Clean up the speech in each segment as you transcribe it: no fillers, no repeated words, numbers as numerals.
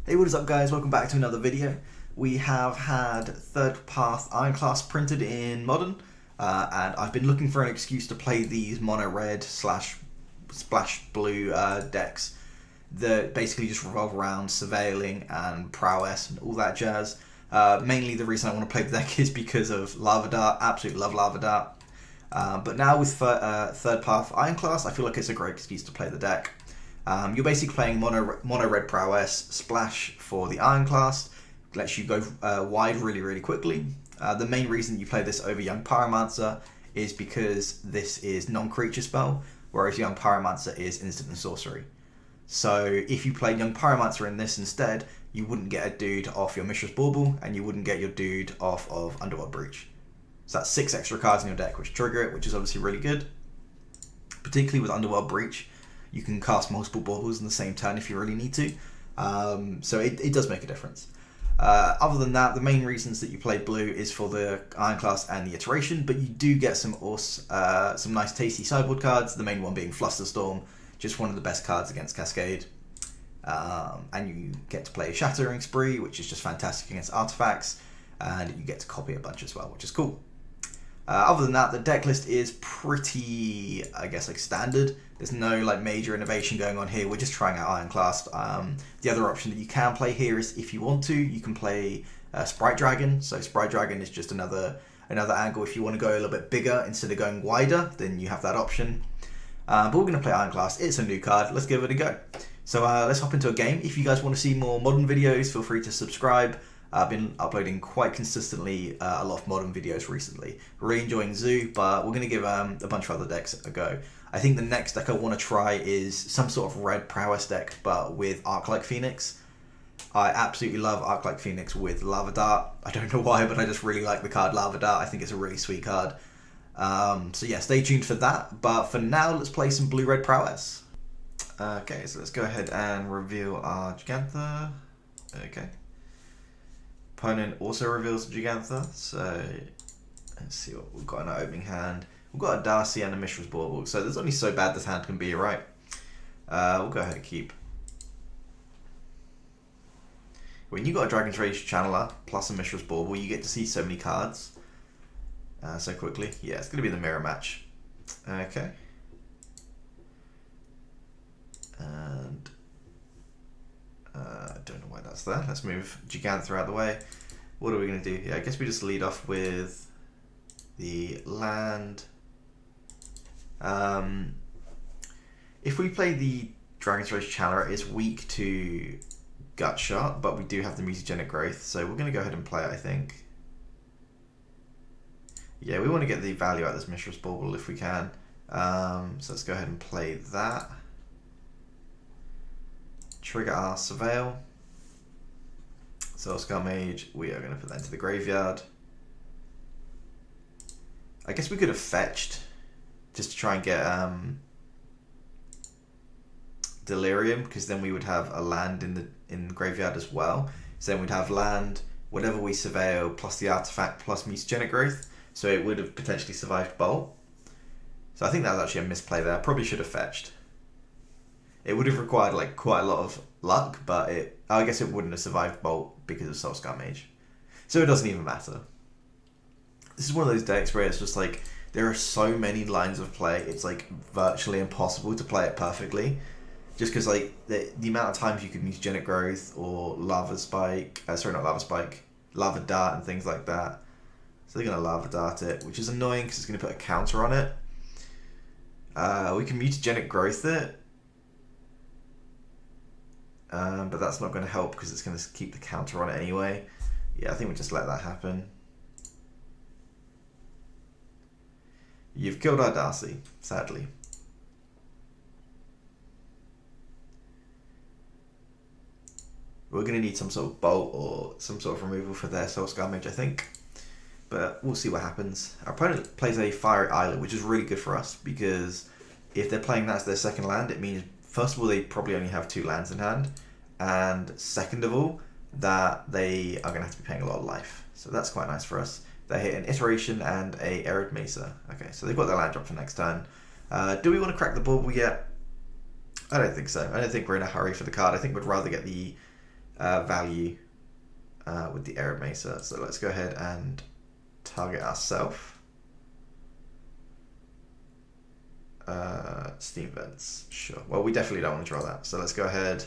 Hey, what is up guys, welcome back to another video. We have had Third Path Iron Class printed in Modern, and I've been looking for an excuse to play these mono red / splash blue decks that basically just revolve around surveilling and prowess and all that jazz. Mainly the reason I want to play the deck is because of Lava Dart. Absolutely love Lava Dart. But now with Third Path Iron Class, I feel like it's a great excuse to play the deck. You're basically playing mono red prowess, splash for the Iron Class, lets you go wide really quickly. The main reason you play this over Young Pyromancer is because this is non-creature spell, whereas Young Pyromancer is instant and sorcery. So if you played Young Pyromancer in this instead, you wouldn't get a dude off your Mishra's Bauble, and you wouldn't get your dude off of Underworld Breach. So that's 6 extra cards in your deck which trigger it, which is obviously really good. Particularly with Underworld Breach, you can cast multiple baubles in the same turn if you really need to. So it does make a difference. Other than that, the main reasons that you play blue is for the Iron Class and the iteration, but you do get some nice tasty sideboard cards, the main one being Flusterstorm, just one of the best cards against Cascade. And you get to play Shattering Spree, which is just fantastic against artifacts, and you get to copy a bunch as well, which is cool. Other than that, the deck list is pretty, I guess, like standard. There's no like major innovation going on here. We're just trying out Iron Class. The other option that you can play here is, if you want to, you can play Sprite Dragon. So Sprite Dragon is just another angle. If you want to go a little bit bigger instead of going wider, then you have that option. But we're going to play Iron Class. It's a new card. Let's give it a go. So let's hop into a game. If you guys want to see more modern videos, feel free to subscribe. I've been uploading quite consistently a lot of modern videos recently. Really enjoying Zoo, but we're going to give a bunch of other decks a go. I think the next deck I want to try is some sort of red prowess deck, but with Arc-like Phoenix. I absolutely love Arc-like Phoenix with Lava Dart. I don't know why, but I just really like the card Lava Dart. I think it's a really sweet card. So yeah, stay tuned for that. But for now, let's play some blue-red prowess. Okay, so let's go ahead and reveal our Gigantha. Okay. Opponent also reveals a Gigantha, so let's see what we've got in our opening hand. We've got a Darcy and a Mishra's Bauble, so there's only so bad this hand can be, right? We'll go ahead and keep. When you got a Dragon's Rage Channeler plus a Mishra's Bauble, you get to see so many cards so quickly. Yeah, it's going to be the mirror match. Okay. And I don't know why that's there. Let's move Gigantha out of the way. What are we going to do here? I guess we just lead off with the land. If we play the Dragon's Rage Channeler, it's weak to Gut Shot, but we do have the Mutagenic Growth, so we're going to go ahead and play it, I think. Yeah, we want to get the value out of this Mishra's Bauble if we can. So let's go ahead and play that. Trigger our Surveil. Soulscar Mage, we are going to put that into the graveyard. I guess we could have fetched just to try and get Delirium, because then we would have a land in the graveyard as well. So then we'd have land, whatever we surveil, plus the artifact, plus Mutagenic Growth. So it would have potentially survived Bolt. So I think that was actually a misplay there. I probably should have fetched. It would have required like quite a lot of luck, but I guess it wouldn't have survived Bolt because of Soulscar Mage. So it doesn't even matter. This is one of those decks where it's just like, there are so many lines of play, it's like virtually impossible to play it perfectly. Just because like the amount of times you could Mutagenic Growth or Lava Spike, Lava Dart and things like that. So they're going to Lava Dart it, which is annoying because it's going to put a counter on it. We can Mutagenic Growth it. But that's not going to help because it's going to keep the counter on it anyway. Yeah, I think we just let that happen. You've killed our Darcy, sadly. We're going to need some sort of Bolt or some sort of removal for their Soulscar Mage, I think. But we'll see what happens. Our opponent plays a Fiery Islet, which is really good for us because if they're playing that as their second land, it means first of all, they probably only have 2 lands in hand, and second of all, that they are going to have to be paying a lot of life. So that's quite nice for us. They hit an Iteration and a Arid Mesa. Okay, so they've got their land drop for next turn. Do we want to crack the bauble yet? I don't think so. I don't think we're in a hurry for the card. I think we'd rather get the value with the Arid Mesa. So let's go ahead and target ourselves. Steam Vents, sure. Well, we definitely don't want to draw that. So let's go ahead,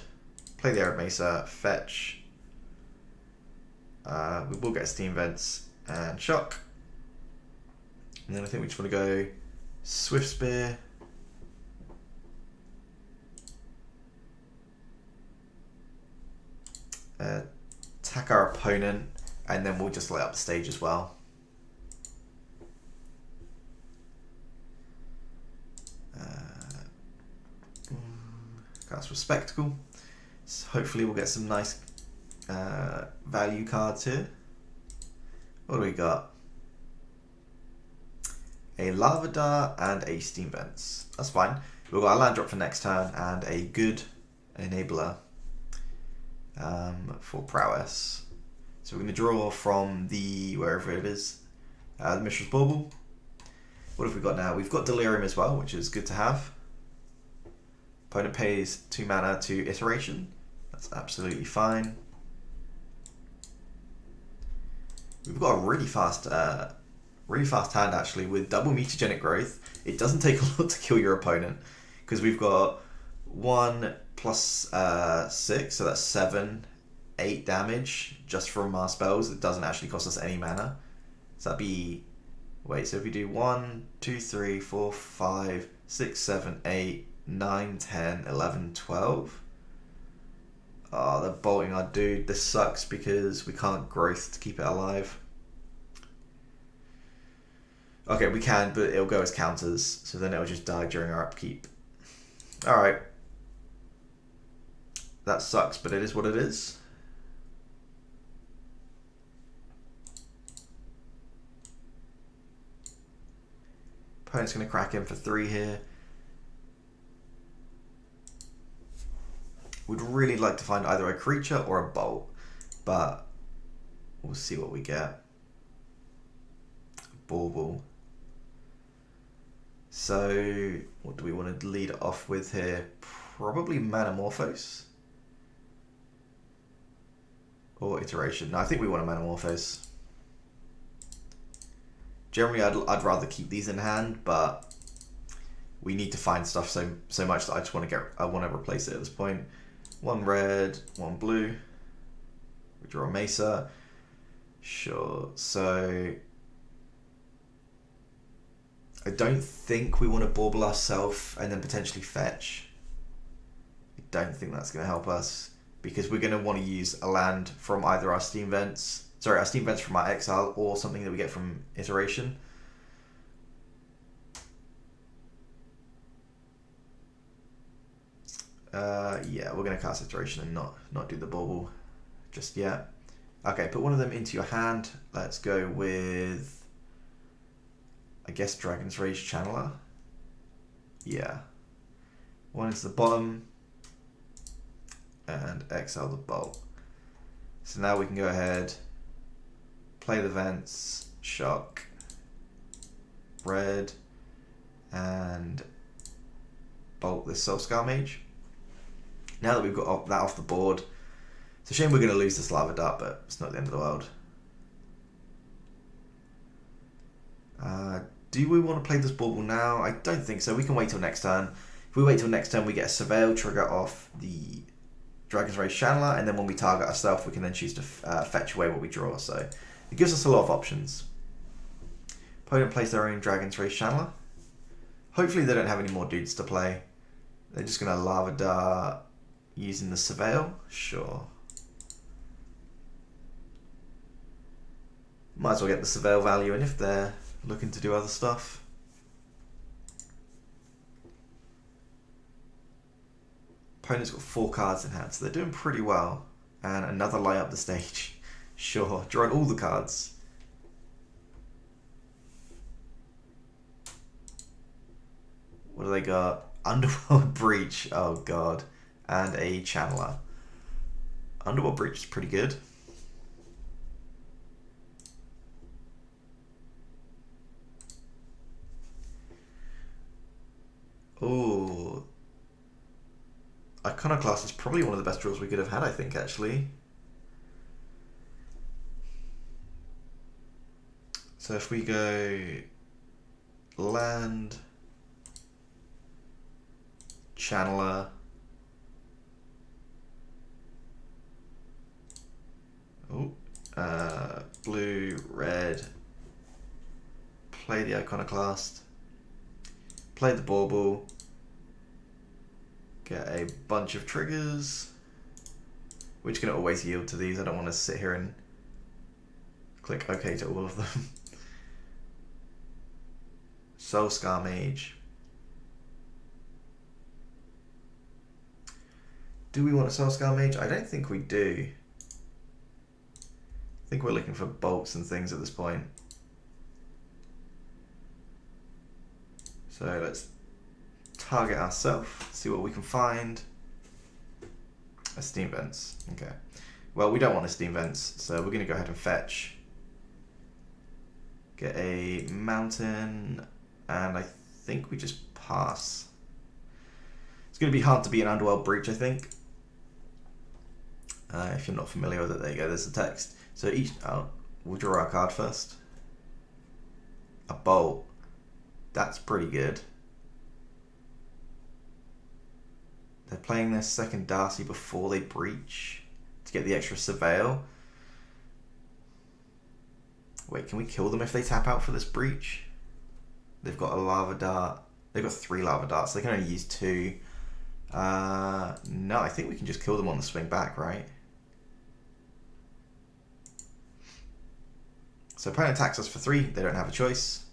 play the Arid Mesa, fetch. We will get Steam Vents and Shock. And then I think we just want to go Swift Spear. Attack our opponent, and then we'll just light up the stage as well. Cast with Spectacle. So hopefully we'll get some nice value cards here. What do we got? A Lava Dart and a Steam Vents. That's fine. We've got a land drop for next turn and a good enabler for Prowess. So we're going to draw from the, wherever it is, the Mishra's Bauble. What have we got now? We've got Delirium as well, which is good to have. Opponent pays 2 mana to Iteration. That's absolutely fine. We've got a really fast hand actually with double Mutagenic Growth. It doesn't take a lot to kill your opponent because we've got 1 plus 6, so that's 7, 8 damage just from our spells. It doesn't actually cost us any mana. So that'd be, wait, so if we do 1, 2, 3, 4, 5, 6, 7, 8, 9, 10, 11, 12. Oh, they're bolting our dude. This sucks because we can't growth to keep it alive. Okay, we can, but it'll go as counters, so then it'll just die during our upkeep. Alright. That sucks, but it is what it is. Opponent's going to crack in for 3 here. Would really like to find either a creature or a bolt, but we'll see what we get. Bauble. So, what do we want to lead off with here? Probably Manamorphose. Or Iteration. No, I think we want a Manamorphose. Generally, I'd rather keep these in hand, but we need to find stuff so much that I just want to replace it at this point. 1 red, 1 blue. We draw a Mesa. Sure. So I don't think we want to bauble ourselves and then potentially fetch. I don't think that's going to help us because we're going to want to use a land from either our Steam Vents, our Steam Vents from our exile or something that we get from Iteration. Yeah, we're going to cast Iteration and not do the bauble just yet. Okay, put one of them into your hand. Let's go with, I guess, Dragon's Rage Channeler. Yeah. One into the bottom and exile the bolt. So now we can go ahead, play the Vents, Shock, red, and bolt this Soulscar Mage. Now that we've got that off the board, it's a shame we're going to lose this Lava Dart, but it's not the end of the world. Do we want to play this bauble now? I don't think so. We can wait till next turn. If we wait till next turn, we get a Surveil trigger off the Dragon's Rage Channeler, and then when we target ourselves, we can then choose to fetch away what we draw. So it gives us a lot of options. Opponent plays their own Dragon's Rage Channeler. Hopefully they don't have any more dudes to play. They're just going to Lava Dart using the Surveil. Sure. Might as well get the Surveil value in if they're looking to do other stuff. Opponent's got 4 cards in hand, so they're doing pretty well. And another light up the stage. Sure, drawing all the cards. What do they got? Underworld Breach, oh god. And a Channeler. Underworld Breach is pretty good. Oh, I Iconoclast is probably one of the best draws we could have had, I think, actually. So if we go land, channeler, blue, red, play the Iconoclast, play the bauble, get a bunch of triggers, which can always yield to these. I don't want to sit here and click OK to all of them. Soulscar Mage. Do we want a Soulscar Mage? I don't think we do. I think we're looking for bolts and things at this point. So let's target ourselves, see what we can find. A Steam Vents. Okay. Well, we don't want a Steam Vents, so we're going to go ahead and fetch. Get a mountain, and I think we just pass. It's going to be hard to be an Underworld Breach, I think. If you're not familiar with it, there you go, there's the text. So each, we'll draw our card first. A bolt. That's pretty good. They're playing their second Darcy before they breach to get the extra Surveil. Wait, can we kill them if they tap out for this breach? They've got a Lava Dart. They've got 3 Lava Darts. They can only use 2. No, I think we can just kill them on the swing back, right? So opponent attacks us for 3. They don't have a choice.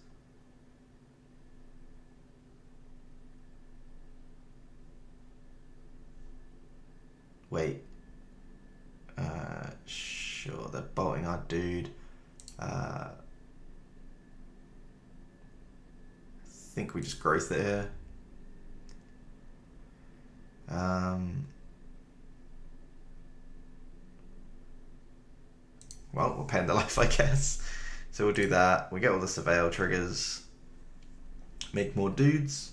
Wait. Sure, they're bolting our dude. I think we just growth it here. Well, we'll pen the life, I guess. So we'll do that. We get all the Surveil triggers. Make more dudes.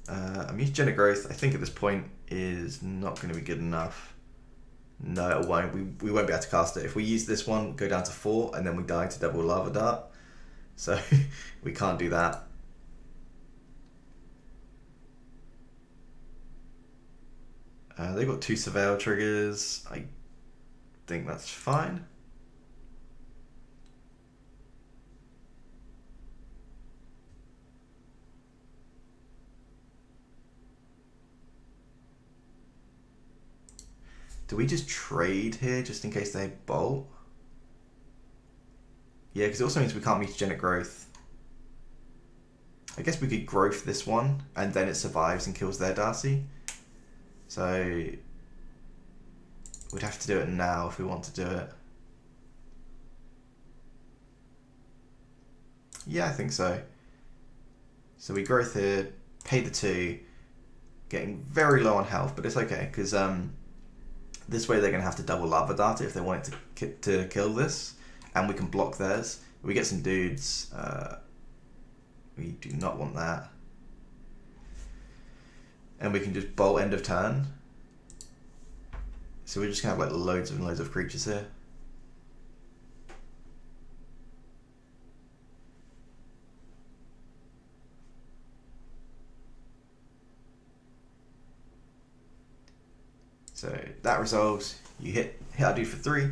Mutagenic Growth, I think at this point, is not going to be good enough. No, it won't. We won't be able to cast it. If we use this one, go down to 4, and then we die to double Lava Dart. So we can't do that. They've got 2 Surveil triggers. I think that's fine. Do we just trade here just in case they bolt? Yeah, because it also means we can't Mutagenic Growth. I guess we could growth this one and then it survives and kills their Darcy. So we'd have to do it now if we want to do it. Yeah, I think so. So we growth here, pay the 2, getting very low on health, but it's okay because this way they're going to have to double Lava Dart if they want it to kill this, and we can block theirs. We get some dudes. We do not want that. And we can just bolt end of turn. So we're just going to have like loads and loads of creatures here. So that resolves, you hit our dude for 3,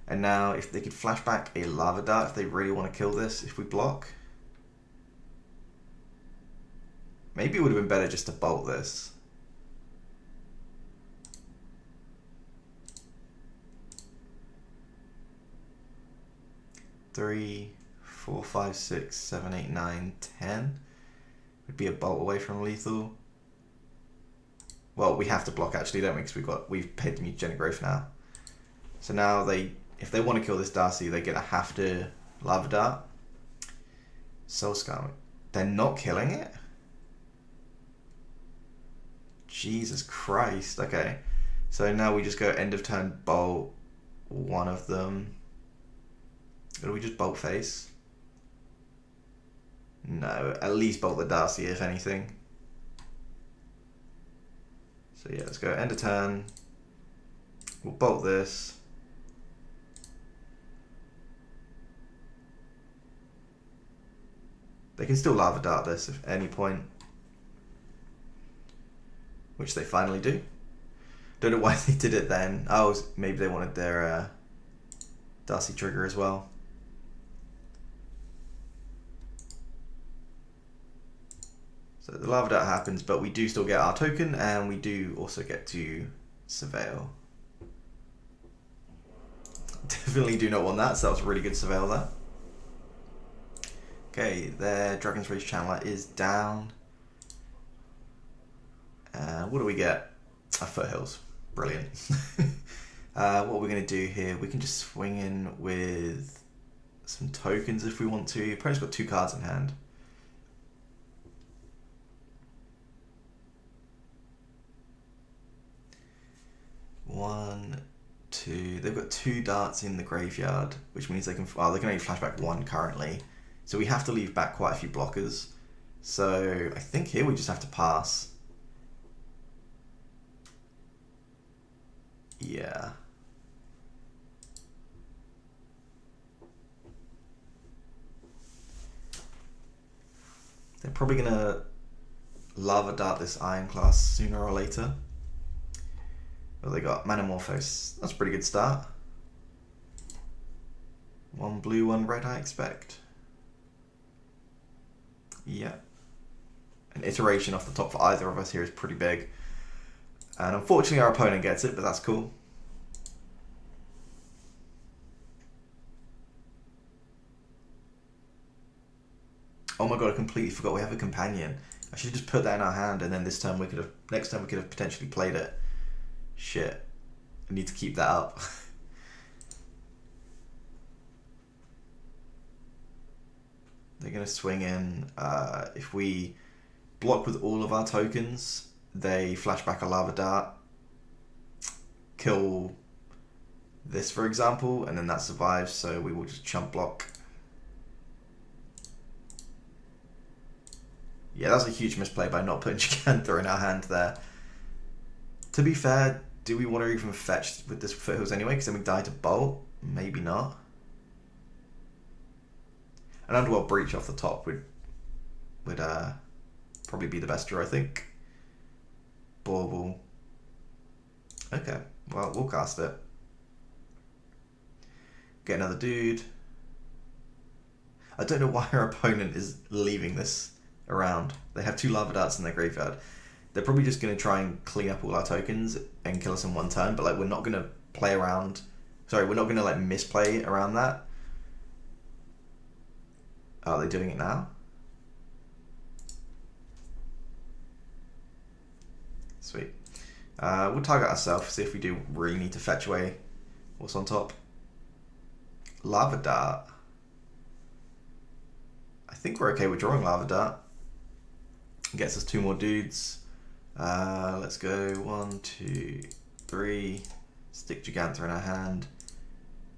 and now if they could flashback a Lava Dart if they really want to kill this, if we block. Maybe it would have been better just to bolt this. Three, 4, 5, 6, 7, 8, 9, 10 would be a bolt away from lethal. Well, we have to block actually, don't we? Because we've paid the Mutagenic Growth now. So now if they want to kill this Darcy, they get a have to Lava Dart. Soulscar. They're not killing it? Jesus Christ. Okay. So now we just go end of turn bolt one of them. Or do we just bolt face? No, at least bolt the Darcy if anything. So yeah, let's go end of turn. We'll bolt this. They can still lava dart this at any point, which they finally do. Don't know why they did it then. Oh, maybe they wanted their Darcy trigger as well. So the lava dart happens, but we do still get our token, and we do also get to surveil. Definitely do not want that, so that was a really good surveil there. Okay, their Dragon's Rage Channeler is down. What do we get? A Foothills. Brilliant. What are we going to do here? We can just swing in with some tokens if we want to. Opponent's got 2 cards in hand. One, two. They've got 2 darts in the graveyard, which means they can. Oh, they can only flashback 1 currently. So we have to leave back quite a few blockers. So I think here we just have to pass. Yeah. They're probably gonna lava dart this Iron Class sooner or later. Well, they got Manamorphose. That's a pretty good start. 1 blue, 1 red, I expect. Yeah. An iteration off the top for either of us here is pretty big. And unfortunately our opponent gets it, but that's cool. Oh my god, I completely forgot we have a companion. I should have just put that in our hand, and then next time we could have potentially played it. Shit. I need to keep that up. They're going to swing in. If we block with all of our tokens, they flash back a lava dart, kill this for example, and then that survives, so we will just chump block. Yeah, that's a huge misplay by not putting Gigantha in our hand there. To be fair, do we want to even fetch with this Foothills anyway? Because then we die to Bolt? Maybe not. An Underworld Breach off the top would probably be the best draw, I think. Bauble. Okay, well, we'll cast it. Get another dude. I don't know why our opponent is leaving this around. They have 2 lava darts in their graveyard. They're probably just going to try and clean up all our tokens and kill us in 1 turn, but like we're not going to play around. Sorry, we're not going to like misplay around that. Oh, are they doing it now? Sweet. We'll target ourselves, see if we do really need to fetch away what's on top. Lava Dart. I think we're okay with drawing Lava Dart. Gets us 2 more dudes. Let's go 1, 2, 3. Stick Gigantha in our hand.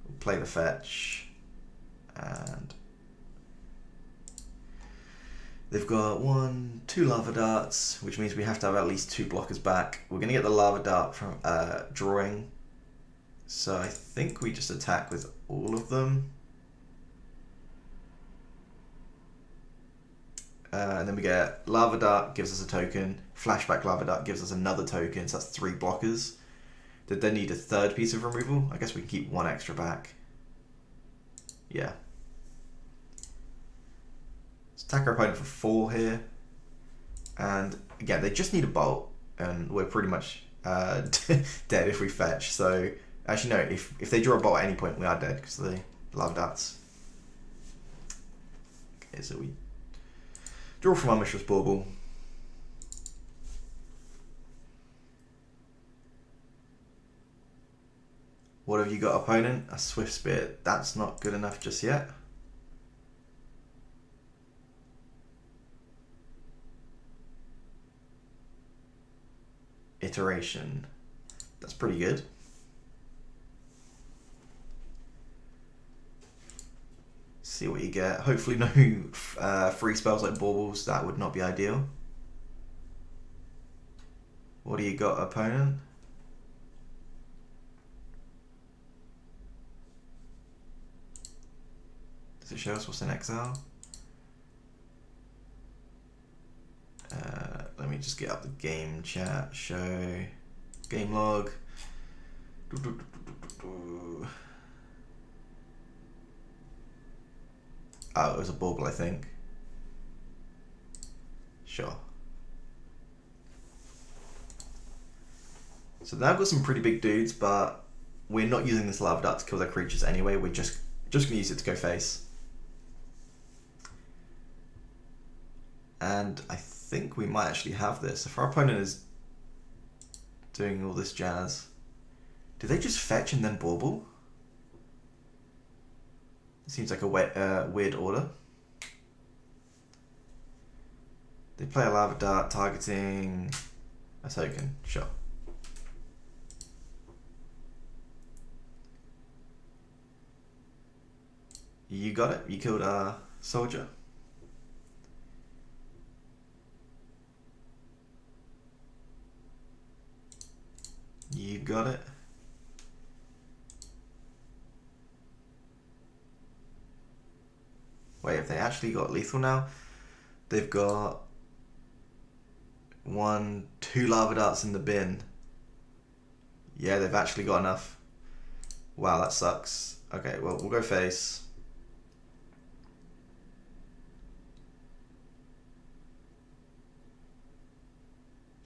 We'll play the fetch. And they've got 1, 2 lava darts, which means we have to have at least 2 blockers back. We're going to get the lava dart from drawing. So I think we just attack with all of them. And then we get lava dart, gives us a token. Flashback lava dart gives us another token, so that's 3 blockers. Did they need a 3rd piece of removal? I guess we can keep 1 extra back. Yeah. Let's attack our opponent for 4 here. And again, they just need a bolt, and we're pretty much dead if we fetch. So actually no, if they draw a bolt at any point, we are dead because of the lava darts. Okay, so we draw from our Mishra's Bauble. What have you got, opponent? A Swift Spear. That's not good enough just yet. Iteration. That's pretty good. See what you get. Hopefully no free spells like Baubles. That would not be ideal. What do you got, opponent? Does it show us what's in exile? Let me just get up the game chat, show, game log. Oh, it was a bauble, I think. Sure. So they've got some pretty big dudes, but we're not using this lava dart to kill their creatures anyway. We're just gonna use it to go face. And I think we might actually have this. If our opponent is doing all this jazz, do they just fetch and then bauble? It seems like a weird order. They play a lava dart targeting a token, sure. You got it, you killed a soldier. You got it. Wait, have they actually got lethal now? They've got 1, 2 lava darts in the bin. Yeah, they've actually got enough. Wow, that sucks. Okay, well, we'll go face.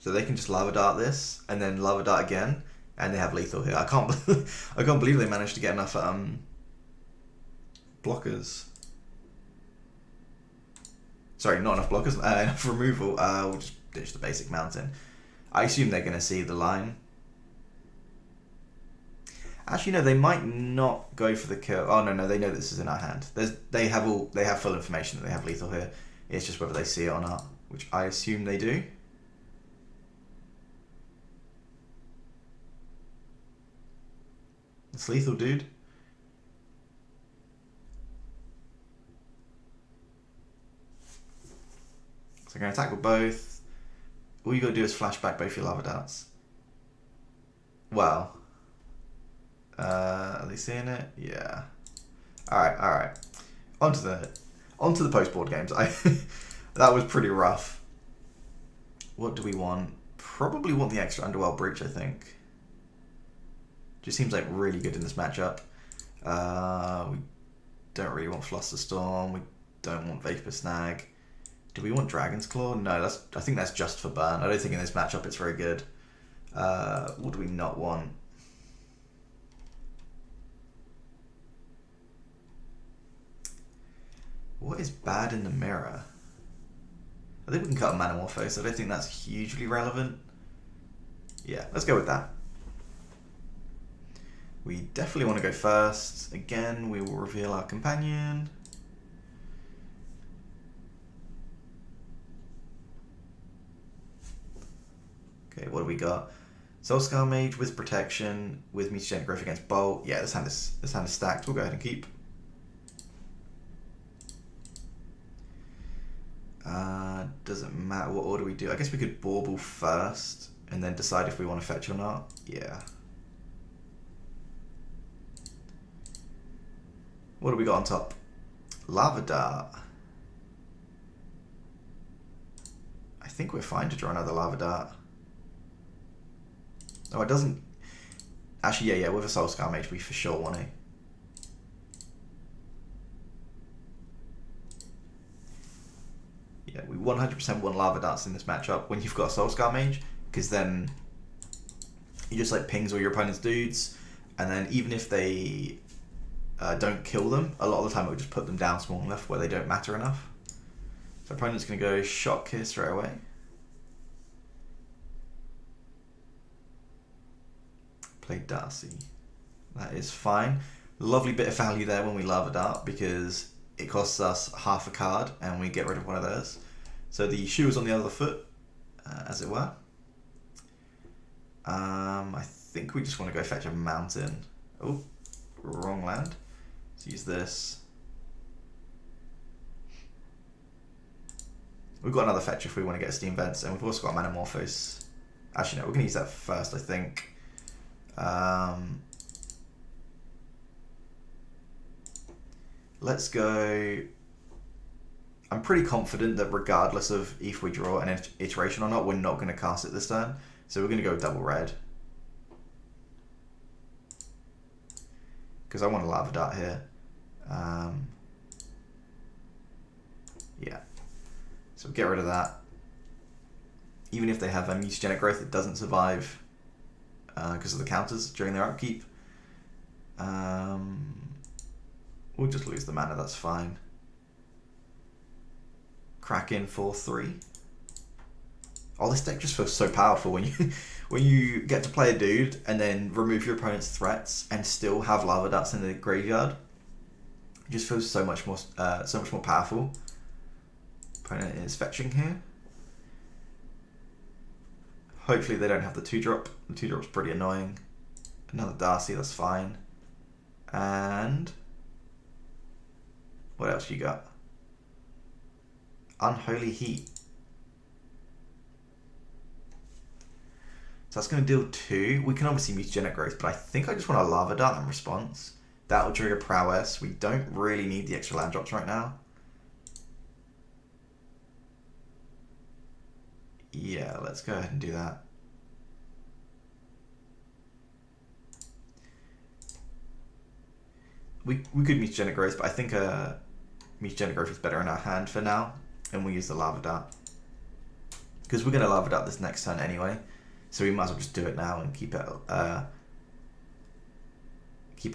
So they can just lava dart this, and then lava dart again, and they have lethal here. I can't believe they managed to get enough blockers. Sorry, not enough blockers, enough removal. We'll just ditch the basic mountain. I assume they're going to see the line. Actually, no, they might not go for the kill. Oh no, they know this is in our hand. They have full information that they have lethal here. It's just whether they see it or not, which I assume they do. It's lethal, dude. So I'm going to attack with both. All you got to do is flash back both your lava darts. Well, are they seeing it? Yeah. All right. Onto the post board games. That was pretty rough. What do we want? Probably want the extra Underworld Breach, I think. Just seems like really good in this matchup. We don't really want Flusterstorm. We don't want Vapor Snag. Do we want Dragon's Claw? No, I think that's just for burn. I don't think in this matchup it's very good. What do we not want? What is bad in the mirror? I think we can cut a Manamorphose. I don't think that's hugely relevant. Yeah, let's go with that. We definitely want to go first. Again, we will reveal our companion. Okay, what do we got? Soulscar Mage with protection, with Mutagenic Growth against Bolt. Yeah, this hand is stacked. We'll go ahead and keep. Doesn't matter what order we do. I guess we could bauble first and then decide if we want to fetch or not. Yeah. What do we got on top? Lava Dart. I think we're fine to draw another Lava Dart. Oh, it doesn't... Actually, yeah, with a Soulscar Mage, we for sure want to. Yeah, we 100% want Lava Darts in this matchup when you've got a Soulscar Mage, because then you just like pings all your opponent's dudes, and then even if they don't kill them, a lot of the time it will just put them down small enough where they don't matter enough. So opponent's going to go Shock here straight away. Play Darcy. That is fine. Lovely bit of value there when we Lava Dart, because it costs us half a card and we get rid of one of those. So the shoe is on the other foot, as it were. I think we just want to go fetch a mountain. Oh, wrong land. Let's use this. We've got another fetch if we want to get a Steam Vents, and we've also got Manamorphose Actually, no, we're going to use that first, I think. Let's go... I'm pretty confident that regardless of if we draw an iteration or not, we're not going to cast it this turn. So we're going to go double red. Because I want a Lava Dart here. Yeah. So get rid of that. Even if they have mutagenic growth, it doesn't survive because of the counters during their upkeep. We'll just lose the mana, that's fine. Crack in 4/3. Oh, this deck just feels so powerful when you when you get to play a dude and then remove your opponent's threats and still have Lava Darts in the graveyard. It just feels so much more powerful. Opponent is fetching here. Hopefully they don't have the 2-drop. The 2-drop's pretty annoying. Another Darcy, that's fine. And what else you got? Unholy Heat. So that's going to deal 2. We can obviously mutagenic growth, but I think I just want a Lava Dart in response. That will trigger Prowess. We don't really need the extra land drops right now. Yeah, let's go ahead and do that. We could mutagenic growth, but I think mutagenic growth is better in our hand for now, and we'll use the Lava Dart. Because we're going to Lava Dart this next turn anyway, so we might as well just do it now and keep our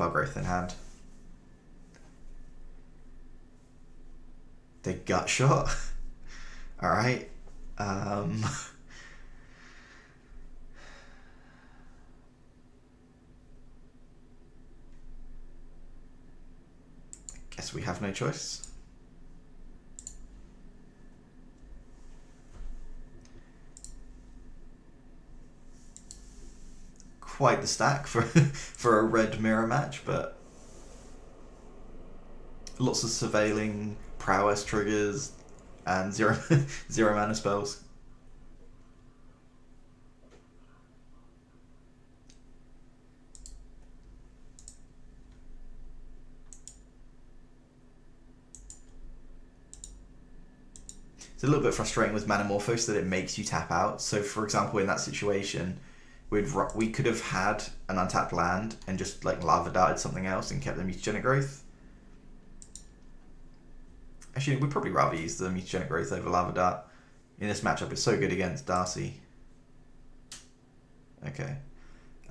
growth in hand. They gut shot. Alright. Guess we have no choice. Quite the stack for a red mirror match, but lots of surveilling, prowess triggers, and zero mana spells. It's a little bit frustrating with Manamorphose that it makes you tap out. So for example, in that situation, we could have had an untapped land and just like Lava Darted something else and kept the mutagenic growth. Actually, we'd probably rather use the mutagenic growth over Lava Dart. In this matchup, it's so good against Darcy. Okay.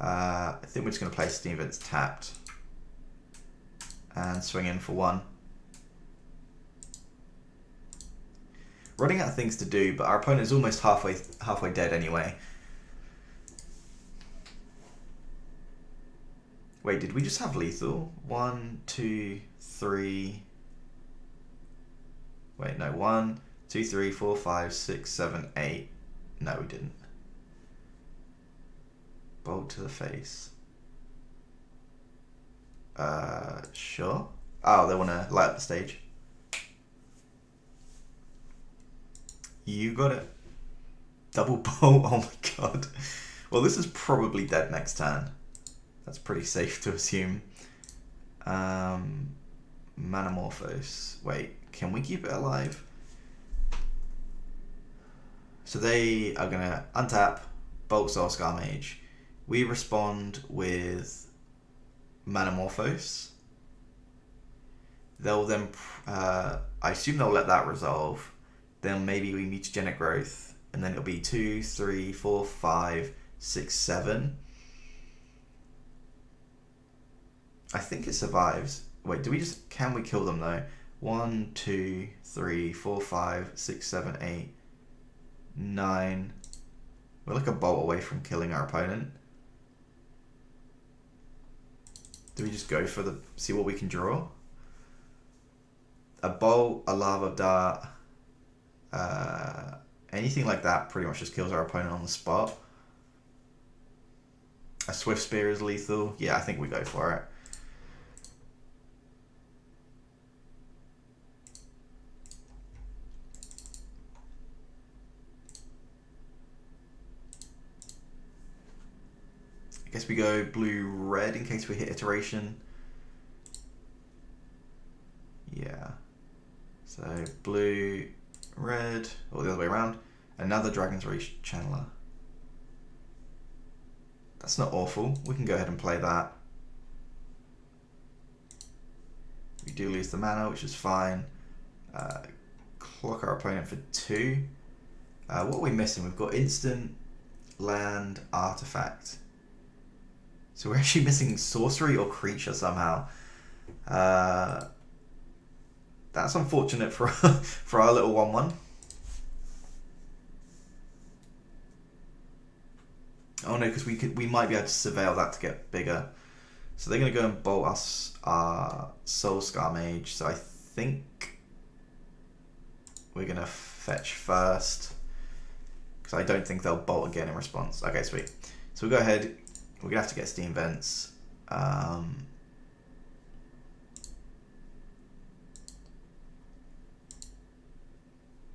I think we're just going to play Steam Vents tapped. And swing in for 1. Running out of things to do, but our opponent is almost halfway dead anyway. Wait, did we just have lethal? 1, 2, 3... Wait, no, 1, 2, 3, 4, 5, 6, 7, 8. No, we didn't. Bolt to the face. Sure. Oh, they want to light up the stage. You got it. Double bolt, oh my god. Well, this is probably dead next turn. That's pretty safe to assume. Manamorphose. Wait, can we keep it alive? So they are going to untap, Bulk Soul Scar Mage. We respond with Manamorphose. They'll then, I assume they'll let that resolve. Then maybe we mutagenic growth, and then it'll be 2, 3, 4, 5, 6, 7. I think it survives. Wait, can we kill them though? 1, 2, 3, 4, 5, 6, 7, 8, 9. We're like a bolt away from killing our opponent. Do we just go for see what we can draw? A bolt, a lava dart, anything like that pretty much just kills our opponent on the spot. A swift spear is lethal. Yeah, I think we go for it. guess we go blue-red in case we hit iteration. Yeah. So blue, red, or the other way around. Another Dragon's Rage Channeler. That's not awful. We can go ahead and play that. We do lose the mana, which is fine. Clock our opponent for 2. What are we missing? We've got instant, land, artifact. So we're actually missing sorcery or creature somehow. That's unfortunate for for our little 1/1. Oh no, because we might be able to surveil that to get bigger. So they're going to go and bolt us our Soul Scar Mage. So I think we're going to fetch first, because I don't think they'll bolt again in response. Okay, sweet. So we'll go ahead. We're going to have to get Steam Vents.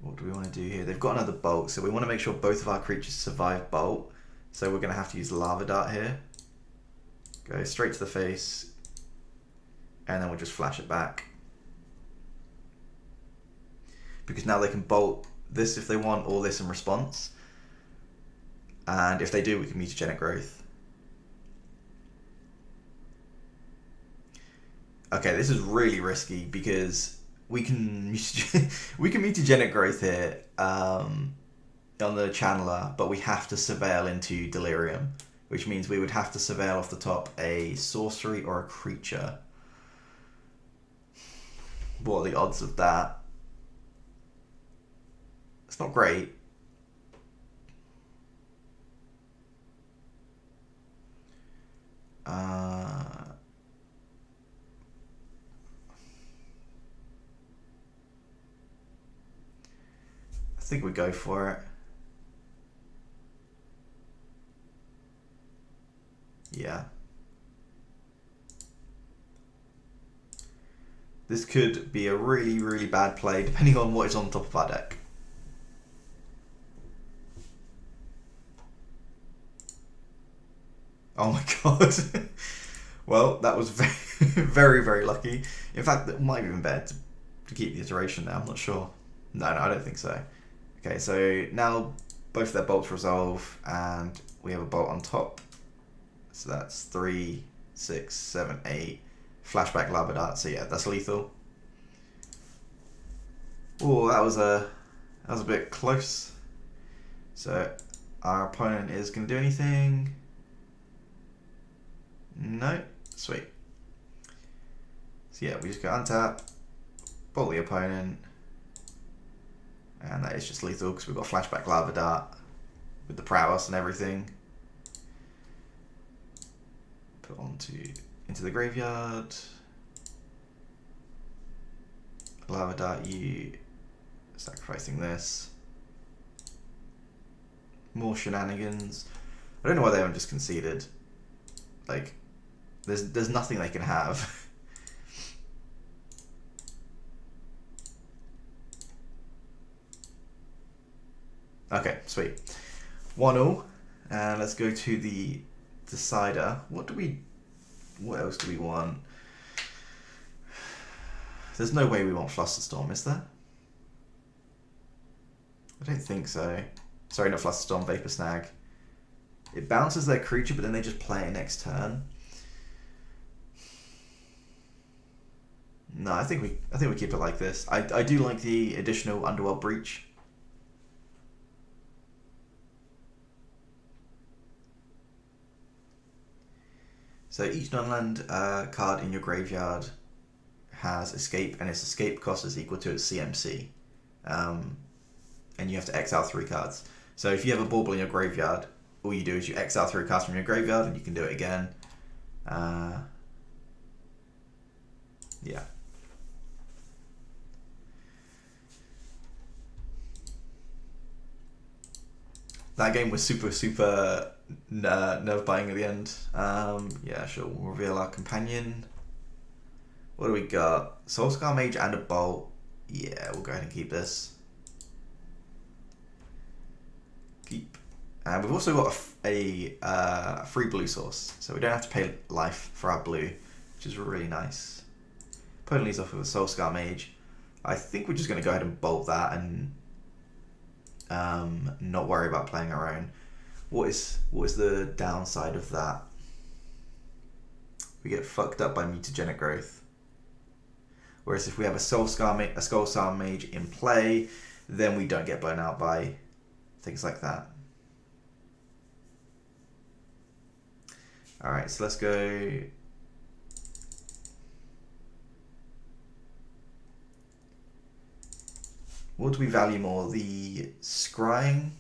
What do we want to do here? They've got another bolt, so we want to make sure both of our creatures survive bolt. So we're going to have to use Lava Dart here. Go straight to the face, and then we'll just flash it back. Because now they can bolt this if they want, or this in response. And if they do, we can Mutagenic Growth. Okay, this is really risky because we can Mutagenic Growth here on the Channeler, but we have to surveil into Delirium, which means we would have to surveil off the top a sorcery or a creature. What are the odds of that? It's not great. I think we go for it. Yeah. This could be a really, really bad play depending on what is on top of our deck. Oh my god. Well, that was very, very, very lucky. In fact, it might be even better to keep the iteration now. I'm not sure. No, I don't think so. Okay, so now both their bolts resolve, and we have a bolt on top. So that's 3, 6, 7, 8. Flashback Lava Dart. So yeah, that's lethal. Oh, that was a bit close. So our opponent is going to do anything? No. Sweet. So yeah, we just go untap, bolt the opponent, and that is just lethal because we've got Flashback Lava Dart with the Prowess and everything. Put into the graveyard. Lava Dart you, sacrificing this. More shenanigans. I don't know why they haven't just conceded. Like, there's nothing they can have. Okay, sweet. 1-0, and let's go to the decider. What else do we want? There's no way we want Flusterstorm, is there? I don't think so. Sorry, not Flusterstorm, Vapor Snag. It bounces their creature, but then they just play it next turn. No, I think we keep it like this. I do like the additional Underworld Breach. So each non-land card in your graveyard has escape, and its escape cost is equal to its CMC. And you have to exile 3 cards. So if you have a bauble in your graveyard, all you do is you exile 3 cards from your graveyard, and you can do it again. Yeah. That game was super nerve-biting at the end. Yeah, sure, we'll reveal our companion. What do we got? Soulscar Mage and a Bolt. Yeah, we'll go ahead and keep this. Keep. And we've also got a free blue source, so we don't have to pay life for our blue, which is really nice. Opponent leads off with a Soulscar Mage. I think we're just going to go ahead and bolt that and not worry about playing our own. What is the downside of that? We get fucked up by mutagenic growth. Whereas if we have a Soulscar Mage in play, then we don't get blown out by things like that. Alright, so let's go. What do we value more? The scrying,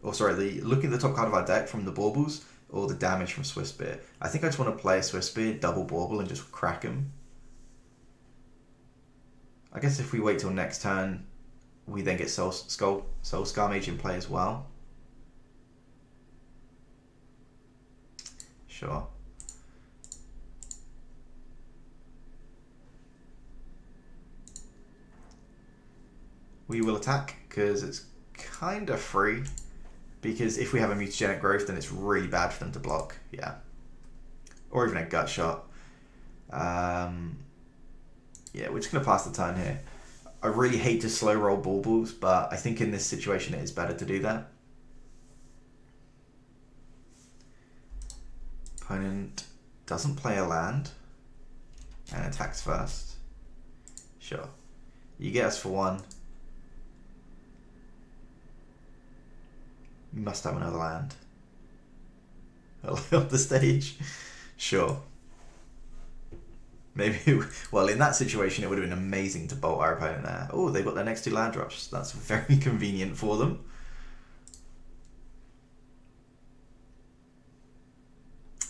or sorry, the looking at the top card of our deck from the baubles, or the damage from Swiftspear? I think I just want to play a Swiftspear, double bauble, and just crack him. I guess if we wait till next turn, we then get Soulscar Mage in play as well. Sure. We will attack because it's kind of free. Because if we have a mutagenic growth, then it's really bad for them to block. Yeah. Or even a gut shot. Yeah, we're just going to pass the turn here. I really hate to slow roll baubles, but I think in this situation it is better to do that. Opponent doesn't play a land and attacks first. Sure. You get us for one. You must have another land. Up the stage. Sure. Maybe, well, in that situation, it would have been amazing to bolt our opponent there. Oh, they've got their next two land drops. That's very convenient for them.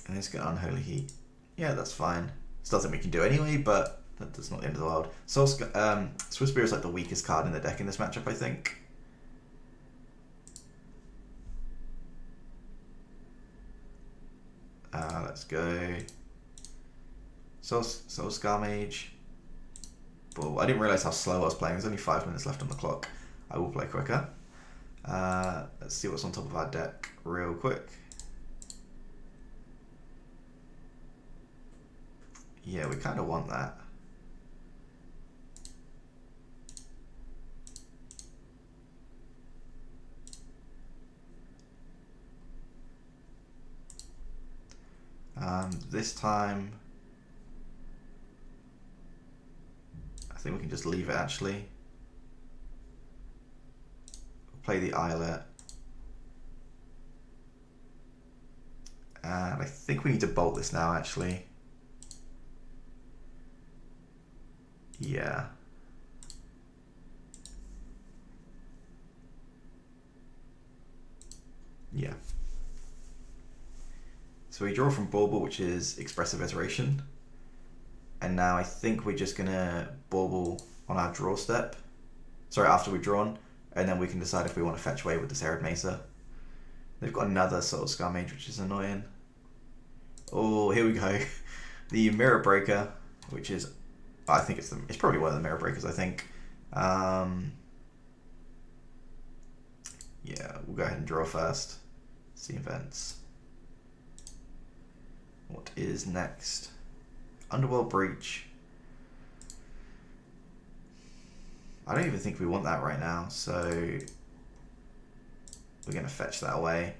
And it's got Unholy Heat. Yeah, that's fine. It's nothing we can do anyway, but that's not the end of the world. Swiftspear is like the weakest card in the deck in this matchup, I think. Let's go. Soulscar Mage. But I didn't realise how slow I was playing. There's only 5 minutes left on the clock. I will play quicker. Let's see what's on top of our deck real quick. Yeah, we kind of want that. This time, I think we can just leave it actually. We'll play the Islet. And I think we need to bolt this now actually. Yeah. Yeah. So we draw from Bauble, which is Expressive Iteration. And now I think we're just going to Bauble on our draw step. Sorry, after we've drawn. And then we can decide if we want to fetch away with this Arid Mesa. They've got another Soulscar Mage, which is annoying. Oh, here we go. The Mirror Breaker, which is... I think it's probably one of the Mirror Breakers, I think. Yeah, we'll go ahead and draw first. See events. What is next? Underworld Breach. I don't even think we want that right now, so we're going to fetch that away.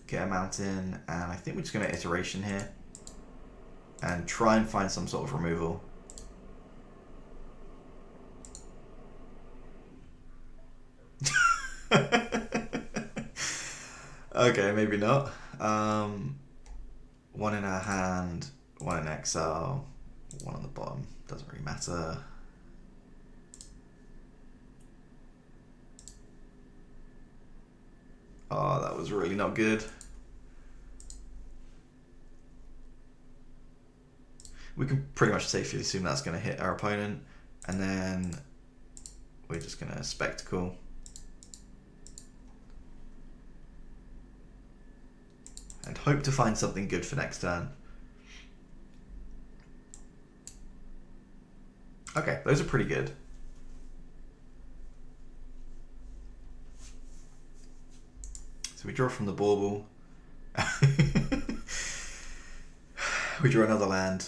Get a mountain, and I think we're just going to iteration here and try and find some sort of removal. Okay, maybe not. One in our hand, one in exile, one on the bottom. Doesn't really matter. Oh, that was really not good. We can pretty much safely assume that's going to hit our opponent, and then we're just going to Spectacle. And hope to find something good for next turn. Okay, those are pretty good. So we draw from the bauble. We draw another land.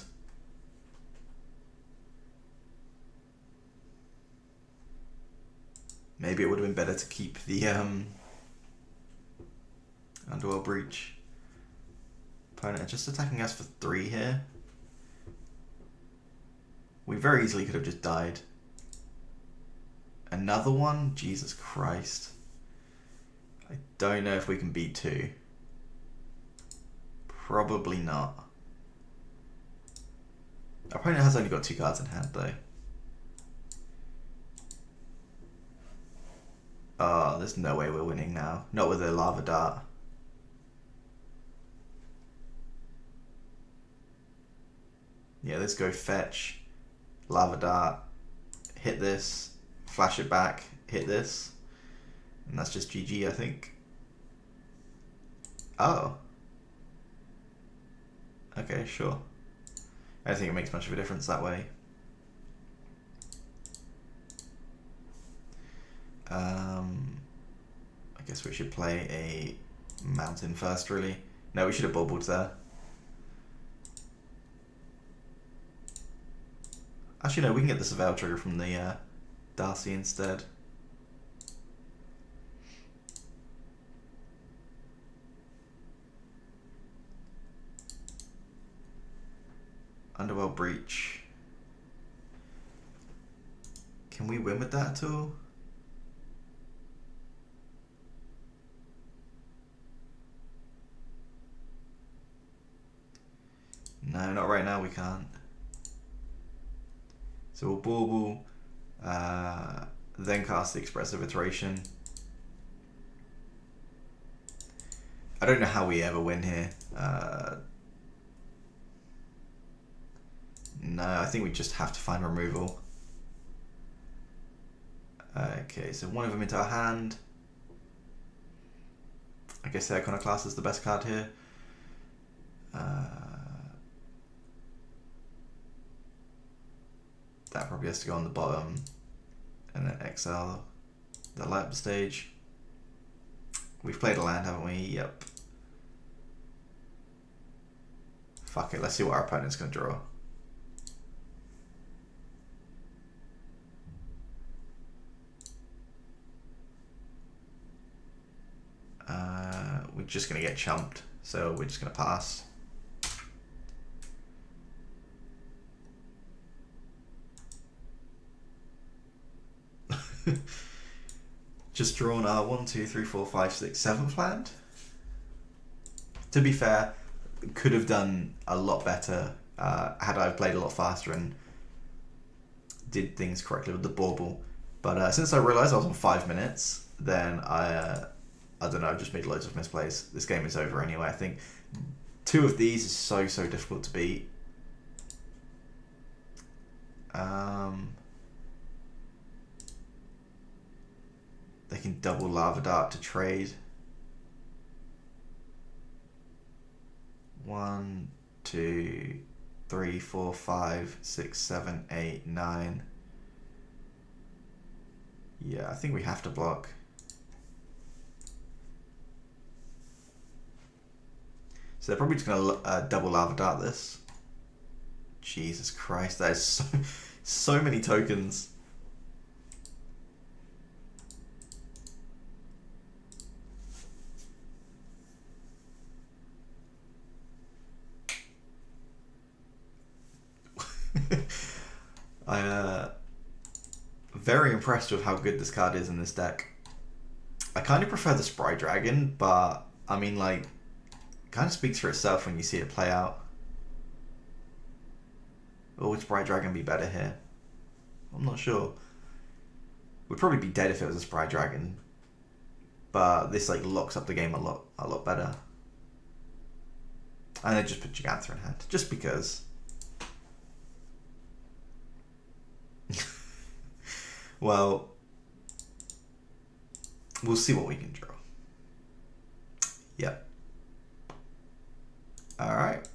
Maybe it would have been better to keep the Underworld Breach. Opponent just attacking us for 3 here. We very easily could have just died. Another one? Jesus Christ. I don't know if we can beat 2. Probably not. Our opponent has only got 2 cards in hand though. Oh, there's no way we're winning now. Not with a lava dart. Yeah, let's go fetch, lava dart, hit this, flash it back, hit this, and that's just GG, I think. Oh. Okay, sure. I don't think it makes much of a difference that way. I guess we should play a mountain first, really. No, we should have bubbled there. Actually, no, we can get the Surveil trigger from the Darcy instead. Underworld Breach. Can we win with that at all? No, not right now, we can't. So we'll bauble, then cast the Expressive Iteration. I don't know how we ever win here. No, I think we just have to find removal. Okay, so one of them into our hand. I guess the Iconoclast is the best card here. That probably has to go on the bottom, and then exile the light up stage. We've played a land, haven't we? Yep. Fuck it, let's see what our opponent's going to draw. We're just going to get chumped, so we're just going to pass. Just drawn our 1, 2, 3, 4, 5, 6, 7th land. To be fair, could have done a lot better had I played a lot faster and did things correctly with the bauble. But since I realised I was on 5 minutes, then I don't know, I've just made loads of misplays. This game is over anyway. I think 2 of these is so difficult to beat. They can double lava dart to trade. 1, 2, 3, 4, 5, 6, 7, 8, 9. Yeah, I think we have to block. So they're probably just gonna double lava dart this. Jesus Christ, that is so many tokens. I'm very impressed with how good this card is in this deck. I kind of prefer the Spry Dragon, but I mean, like, it kind of speaks for itself when you see it play out. Or would Spry Dragon be better here? I'm not sure. Would probably be dead if it was a Spry Dragon, but this like locks up the game a lot better. And I just put Gigantha in hand, just because. Well, we'll see what we can draw. Yep. All right.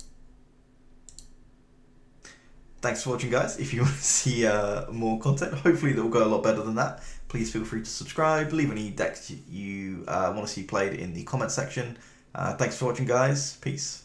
Thanks for watching, guys. If you want to see more content, hopefully that will go a lot better than that, please feel free to subscribe, leave any decks you want to see played in the comment section. Thanks for watching, guys. Peace.